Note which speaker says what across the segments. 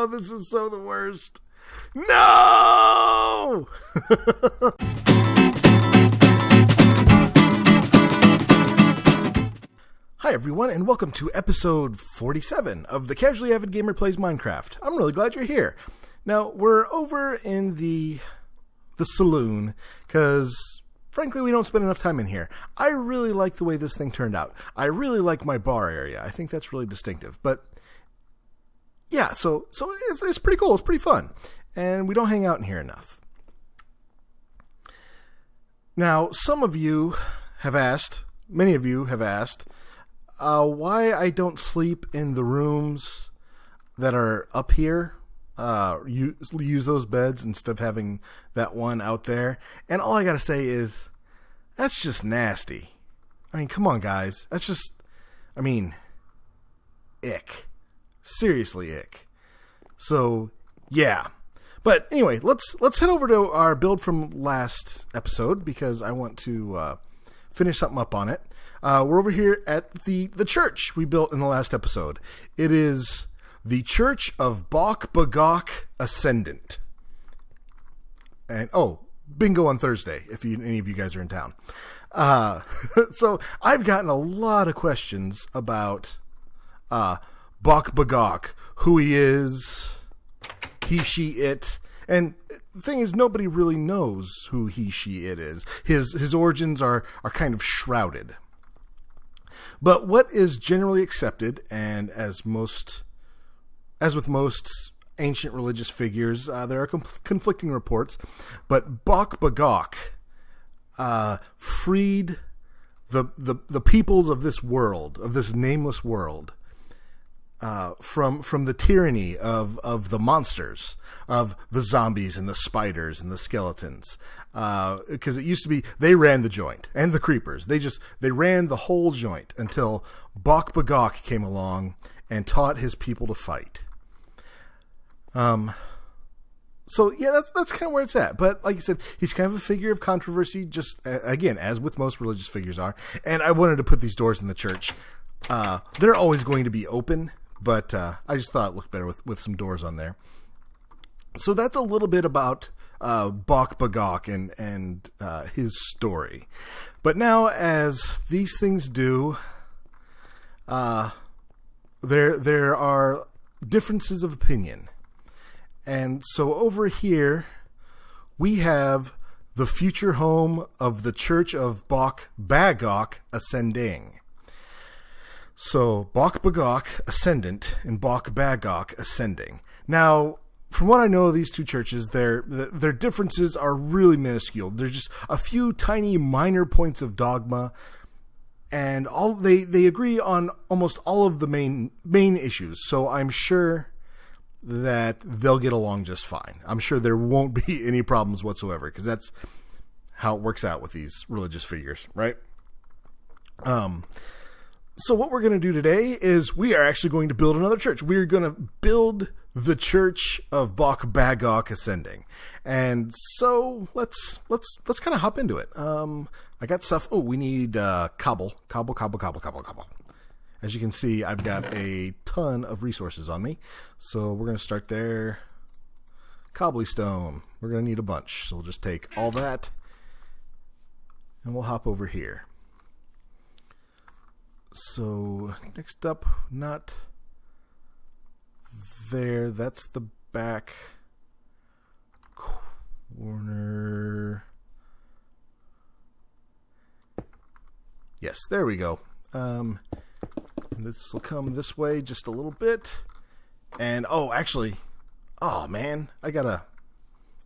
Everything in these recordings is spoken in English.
Speaker 1: Oh, this is so the worst. No! Hi everyone, and welcome to episode 47 of The Casually Avid Gamer Plays Minecraft. I'm really glad you're here. Now, we're over in the saloon, because frankly we don't spend enough time in here. I really like the way this thing turned out. I really like my bar area. I think that's really distinctive. But yeah, so it's pretty cool. It's pretty fun. And we don't hang out in here enough. Now, some of you have asked, many of you have asked, why I don't sleep in the rooms that are up here. Use those beds instead of having that one out there. And all I gotta say is, that's just nasty. I mean, come on, guys. That's just, ick. Seriously, ick. So, yeah. But anyway, let's head over to our build from last episode, because I want to finish something up on it. We're over here at the church we built in the last episode. It is the Church of Bawk B'Gawk Ascendant. And, bingo on Thursday, if any of you guys are in town. So, I've gotten a lot of questions about Bawk B'Gawk, who he is, he, she, it, and the thing is, nobody really knows who he, she, it is. His origins are kind of shrouded. But what is generally accepted, and as with most ancient religious figures, there are conflicting reports, but Bawk B'Gawk freed the peoples of this world, of this nameless world, from the tyranny of the monsters, of the zombies and the spiders and the skeletons. Because it used to be, they ran the joint, and the creepers. They ran the whole joint until Bawk B'Gawk came along and taught his people to fight. So yeah, that's kind of where it's at. But like I said, he's kind of a figure of controversy, just again, as with most religious figures are. And I wanted to put these doors in the church. They're always going to be open, but I just thought it looked better with some doors on there. So that's a little bit about Bawk B'Gawk and his story. But now, as these things do, there are differences of opinion. And so over here, we have the future home of the Church of Bawk B'Gawk Ascending. So, Bawk B'Gawk Ascendant and Bawk B'Gawk Ascending. Now, from what I know of these two churches, their differences are really minuscule. There's just a few tiny minor points of dogma, and they agree on almost all of the main issues. So I'm sure that they'll get along just fine. I'm sure there won't be any problems whatsoever, because that's how it works out with these religious figures, right? So what we're going to do today is we are actually going to build another church. We're going to build the Church of Bawk B'Gawk Ascending. And so let's kind of hop into it. I got stuff. Oh, we need cobble. As you can see, I've got a ton of resources on me. So we're going to start there. Cobblestone. We're going to need a bunch. So we'll just take all that and we'll hop over here. So next up, not there. That's the back corner. Yes, there we go. This will come this way just a little bit. And, actually, man, do I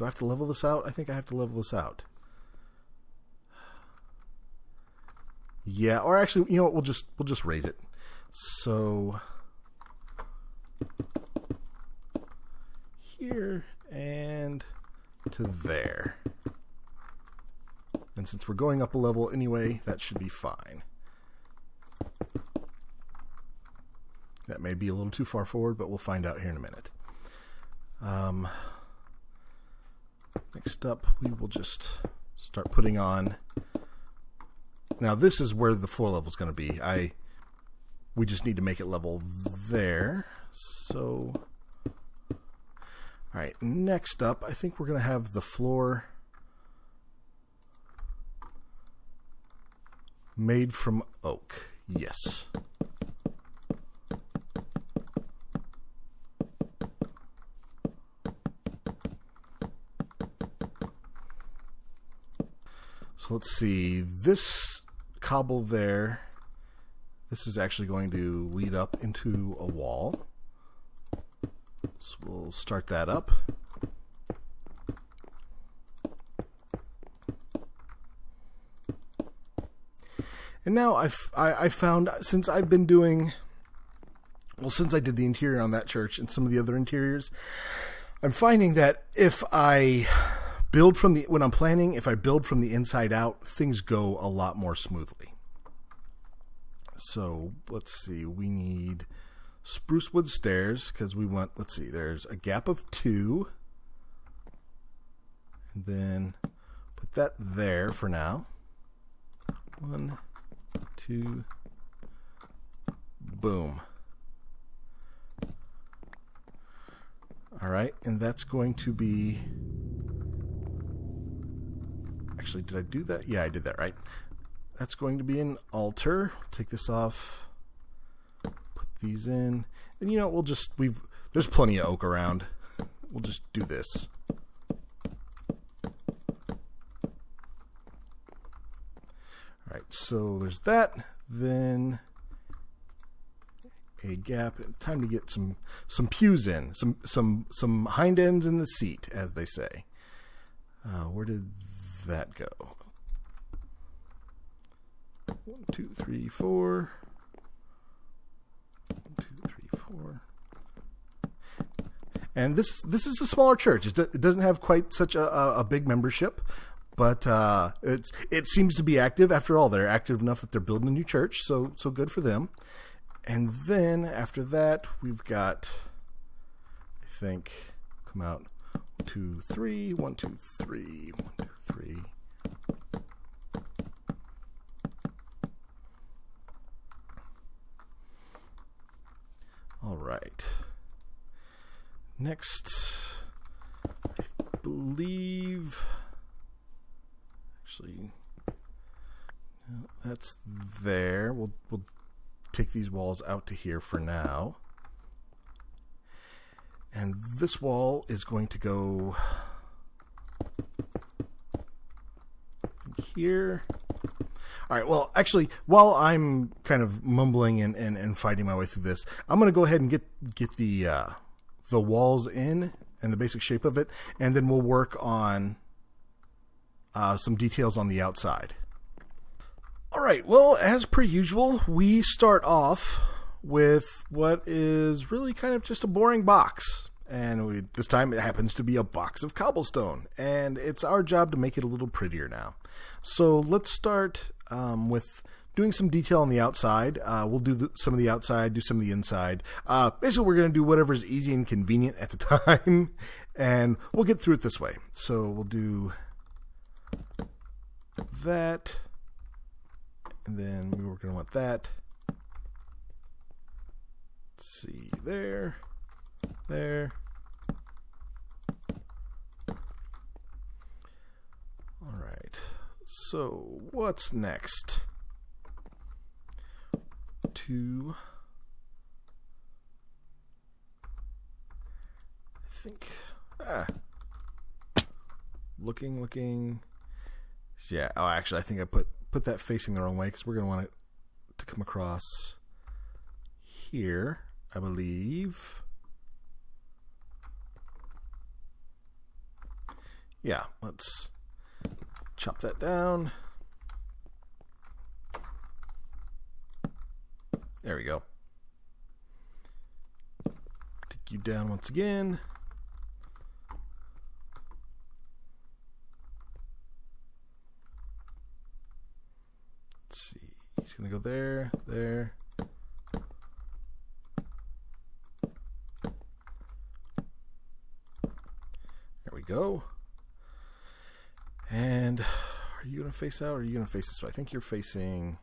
Speaker 1: have to level this out? I think I have to level this out. Yeah, or actually, you know what, we'll just raise it. So, here and to there. And since we're going up a level anyway, that should be fine. That may be a little too far forward, but we'll find out here in a minute. Next up, we will just start putting on. Now, this is where the floor level is going to be. We just need to make it level there. So All right, next up, I think we're going to have the floor made from oak. Yes. So let's see, this cobble there, this is actually going to lead up into a wall. So we'll start that up. And now I found, since I've been doing, well, since I did the interior on that church and some of the other interiors, I'm finding that if I build from the, when I'm planning, if I build from the inside out, things go a lot more smoothly. So let's see, we need spruce wood stairs because we want, let's see, there's a gap of 2. And then put that there for now. 1, 2, boom. All right, and that's going to be, actually, did I do that? Yeah, I did that, right? That's going to be an altar. Take this off, put these in, and you know, we'll just, there's plenty of oak around. We'll just do this. All right, so there's that. Then a gap. Time to get some pews in, some hind ends in the seat, as they say. Where did that go? 1, 2, 3, 4. 1, 2, 3, 4. And this is a smaller church. It doesn't have quite such a big membership, but it seems to be active. After all, they're active enough that they're building a new church, so good for them. And then after that, we've got, I think, come out 1, 2, 3, 1, 2, 3, 1, 2, 3. All right. Next, I believe, actually, no, that's there. We'll take these walls out to here for now. And this wall is going to go here. All right, well, actually, while I'm kind of mumbling and fighting my way through this, I'm going to go ahead and get the walls in and the basic shape of it, and then we'll work on some details on the outside. All right, well, as per usual, we start off with what is really kind of just a boring box. And this time it happens to be a box of cobblestone. And it's our job to make it a little prettier now. So let's start with doing some detail on the outside. We'll do some of the outside, do some of the inside. Basically, we're going to do whatever is easy and convenient at the time. And we'll get through it this way. So we'll do that. And then we were going to want that. Let's see, there. All right. So what's next? I think. Looking. Yeah. Oh, actually, I think I put that facing the wrong way because we're going to want it to come across here, I believe. Yeah, let's chop that down. There we go. Take you down once again. Let's see. He's going to go there. There we go. And are you going to face out or are you going to face this way? I think you're facing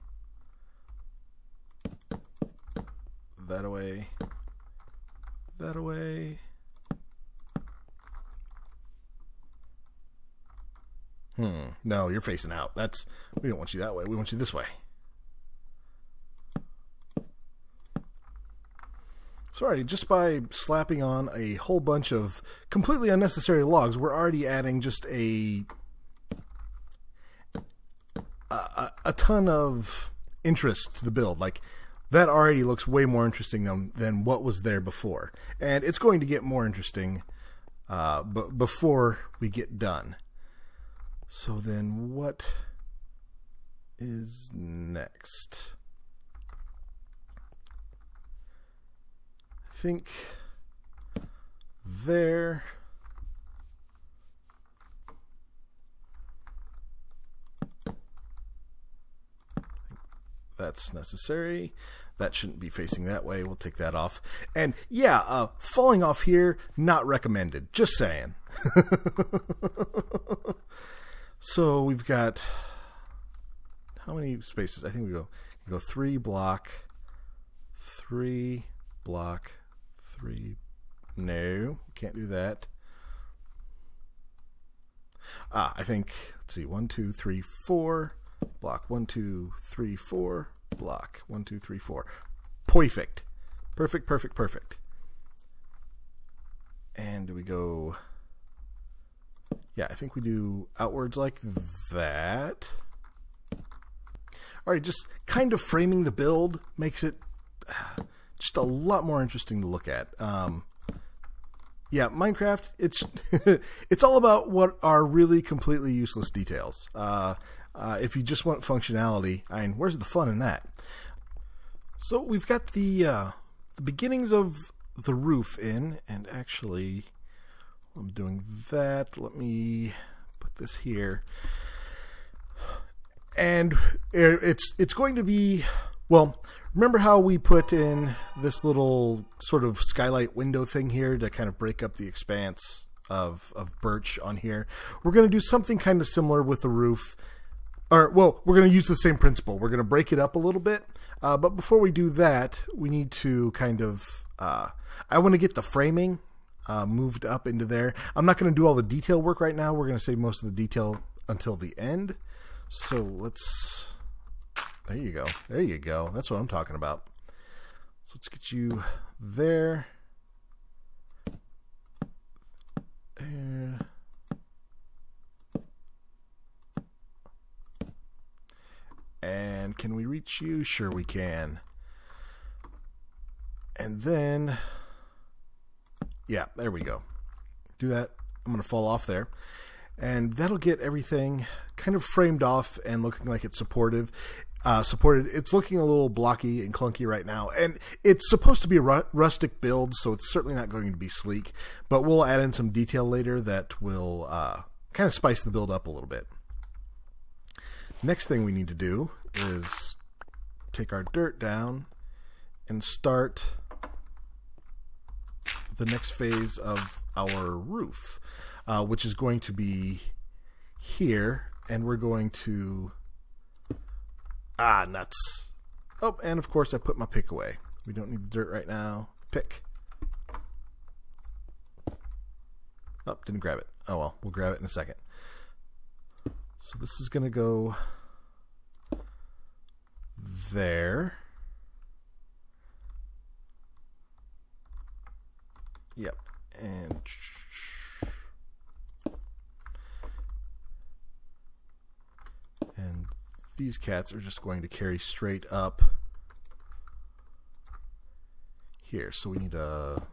Speaker 1: that away. No, you're facing out. We don't want you that way. We want you this way. Sorry, just by slapping on a whole bunch of completely unnecessary logs, we're already adding just a ton of interest to the build. Like, that already looks way more interesting than what was there before. And it's going to get more interesting before we get done. So then what is next? I think there. That's necessary. That shouldn't be facing that way. We'll take that off. And yeah, falling off here, not recommended. Just saying. So we've got how many spaces? I think we go 3 block, 3 block, 3. No, can't do that. I think, let's see, 1, 2, 3, 4. Block 1, 2, 3, 4. Block 1, 2, 3, 4. Perfect. Perfect. And do we go? Yeah, I think we do outwards like that. Alright, just kind of framing the build makes it just a lot more interesting to look at. Yeah, Minecraft, it's all about what are really completely useless details. If you just want functionality, where's the fun in that? So we've got the beginnings of the roof in, and actually, while I'm doing that, let me put this here. And it's going to be, well, remember how we put in this little sort of skylight window thing here to kind of break up the expanse of birch on here? We're going to do something kind of similar with the roof. Or, well, we're going to use the same principle. We're going to break it up a little bit. But before we do that, we need to kind of, I want to get the framing moved up into there. I'm not going to do all the detail work right now. We're going to save most of the detail until the end. So let's, there you go. There you go. That's what I'm talking about. So let's get you there. And can we reach you? Sure we can. And then, yeah, there we go. Do that. I'm going to fall off there. And that'll get everything kind of framed off and looking like it's supported. It's looking a little blocky and clunky right now. And it's supposed to be a rustic build, so it's certainly not going to be sleek. But we'll add in some detail later that will kind of spice the build up a little bit. Next thing we need to do is take our dirt down and start the next phase of our roof, which is going to be here, and we're going to nuts. Oh, and of course I put my pick away. We don't need the dirt right now. Pick. Oh, didn't grab it. Oh well, we'll grab it in a second. So this is going to go there. Yep. And these cats are just going to carry straight up here. So we need that,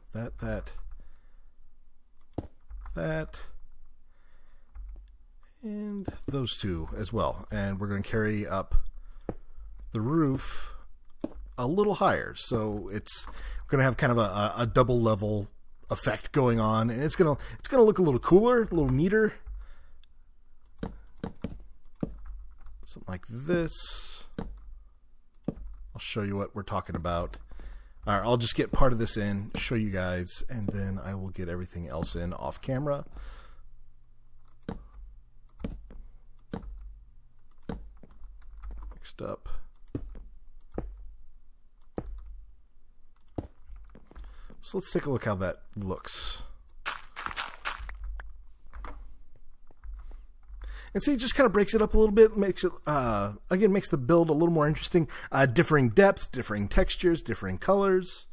Speaker 1: and those two as well. And we're going to carry up the roof a little higher. So it's going to have kind of a double level effect going on, and it's going to look a little cooler, a little neater. Something like this. I'll show you what we're talking about. All right, I'll just get part of this in, show you guys, and then I will get everything else in off camera. Next up. So let's take a look how that looks. And see, it just kind of breaks it up a little bit, makes it, again, makes the build a little more interesting. Differing depth, differing textures, differing colors.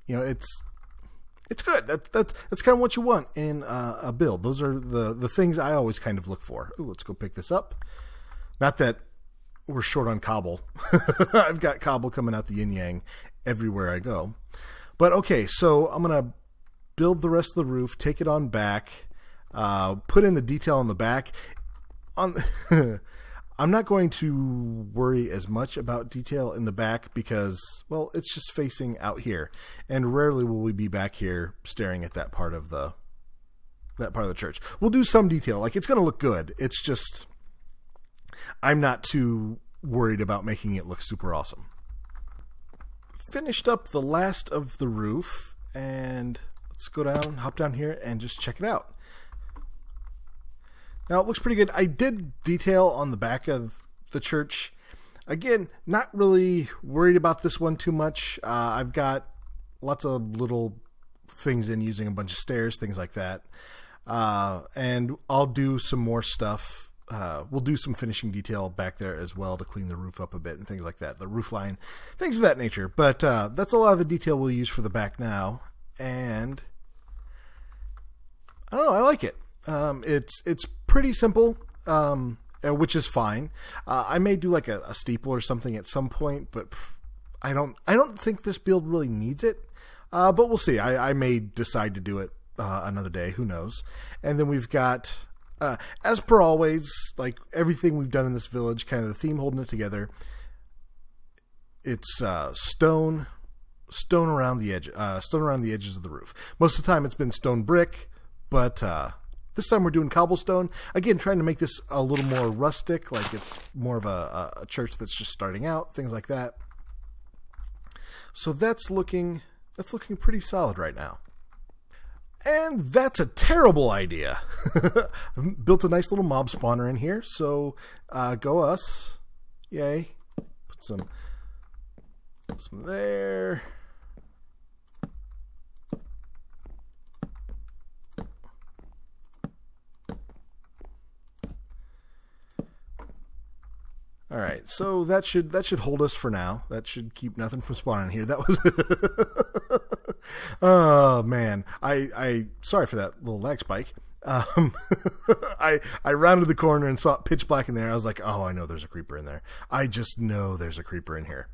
Speaker 1: You know, it's good. That's kind of what you want in a build. Those are the things I always kind of look for. Ooh, let's go pick this up. Not that we're short on cobble. I've got cobble coming out the yin-yang everywhere I go. But okay, so I'm going to build the rest of the roof, take it on back, put in the detail on the back. I'm not going to worry as much about detail in the back because, well, it's just facing out here. And rarely will we be back here staring at that part of the church. We'll do some detail. Like, it's going to look good. It's just, I'm not too worried about making it look super awesome. Finished up the last of the roof, and let's go down, hop down here, and just check it out. Now, it looks pretty good. I did detail on the back of the church. Again, not really worried about this one too much. I've got lots of little things in using a bunch of stairs, things like that. And I'll do some more stuff. We'll do some finishing detail back there as well to clean the roof up a bit and things like that. The roof line, things of that nature. But that's a lot of the detail we'll use for the back now. And I don't know, I like it. It's pretty simple, which is fine. I may do like a steeple or something at some point, but I don't think this build really needs it. But we'll see. I may decide to do it another day. Who knows? And then we've got, as per always, like everything we've done in this village, kind of the theme holding it together. It's stone around the edge, stone around the edges of the roof. Most of the time, it's been stone brick, but this time we're doing cobblestone. Again, trying to make this a little more rustic, like it's more of a church that's just starting out, things like that. So that's looking pretty solid right now. And that's a terrible idea. I've built a nice little mob spawner in here, so go us. Yay. Put some there. All right, so that should hold us for now. That should keep nothing from spawning here. That was oh man, I sorry for that little lag spike. I rounded the corner and saw it pitch black in there. I was like, oh, I know there's a creeper in there. I just know there's a creeper in here.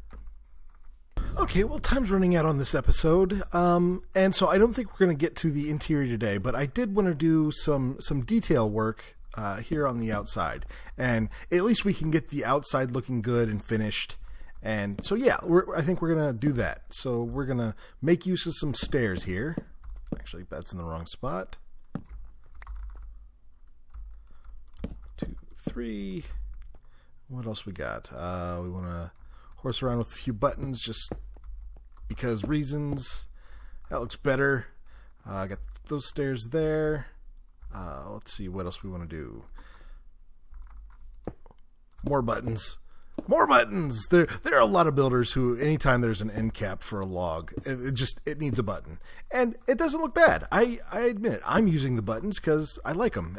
Speaker 1: Okay, well, time's running out on this episode, and so I don't think we're going to get to the interior today. But I did want to do some detail work. Here on the outside, and at least we can get the outside looking good and finished. And so yeah, I think we're gonna do that. So we're gonna make use of some stairs here. Actually, that's in the wrong spot. 2, 3. What else we got? We want to horse around with a few buttons just because reasons. That looks better. I got those stairs there. Let's see what else we want to do. More buttons. More buttons! There are a lot of builders who, anytime there's an end cap for a log, it needs a button. And it doesn't look bad. I admit it. I'm using the buttons because I like them.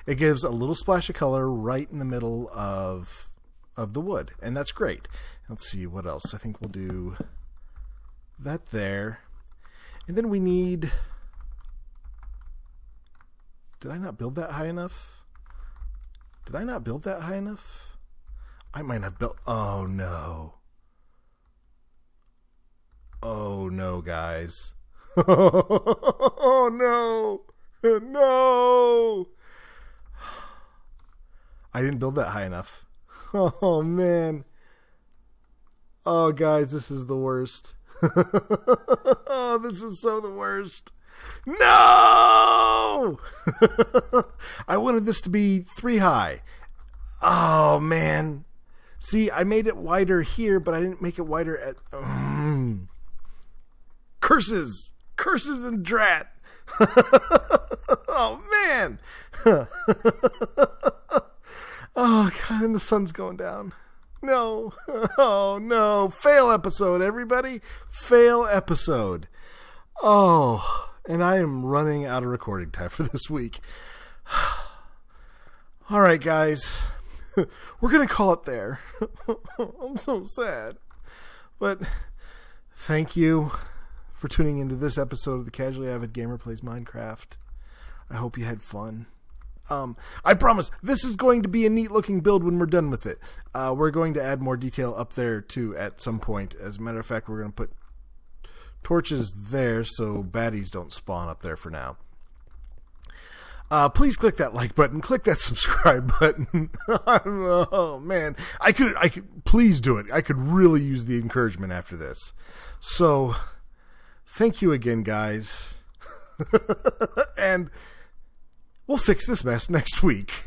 Speaker 1: It gives a little splash of color right in the middle of the wood. And that's great. Let's see what else. I think we'll do that there. And then we need... Did I not build that high enough? Did I not build that high enough? I might have built... Oh, no. Oh, no, guys. Oh, no. No. I didn't build that high enough. Oh, man. Oh, guys, this is the worst. Oh, this is so the worst. No! I wanted this to be 3 high. Oh, man. See, I made it wider here, but I didn't make it wider at... Curses! Curses and drat! Oh, man! Oh, God, and the sun's going down. No. Oh, no. Fail episode, everybody. Fail episode. Oh... And I am running out of recording time for this week. All right, guys. We're going to call it there. I'm so sad. But thank you for tuning into this episode of the Casually Avid Gamer Plays Minecraft. I hope you had fun. I promise this is going to be a neat looking build when we're done with it. We're going to add more detail up there too at some point. As a matter of fact, we're going to put torches there so baddies don't spawn up there for now. Please click that like button, click that subscribe button. Oh man, I could please do it. I could really use the encouragement after this. So thank you again, guys. And we'll fix this mess next week.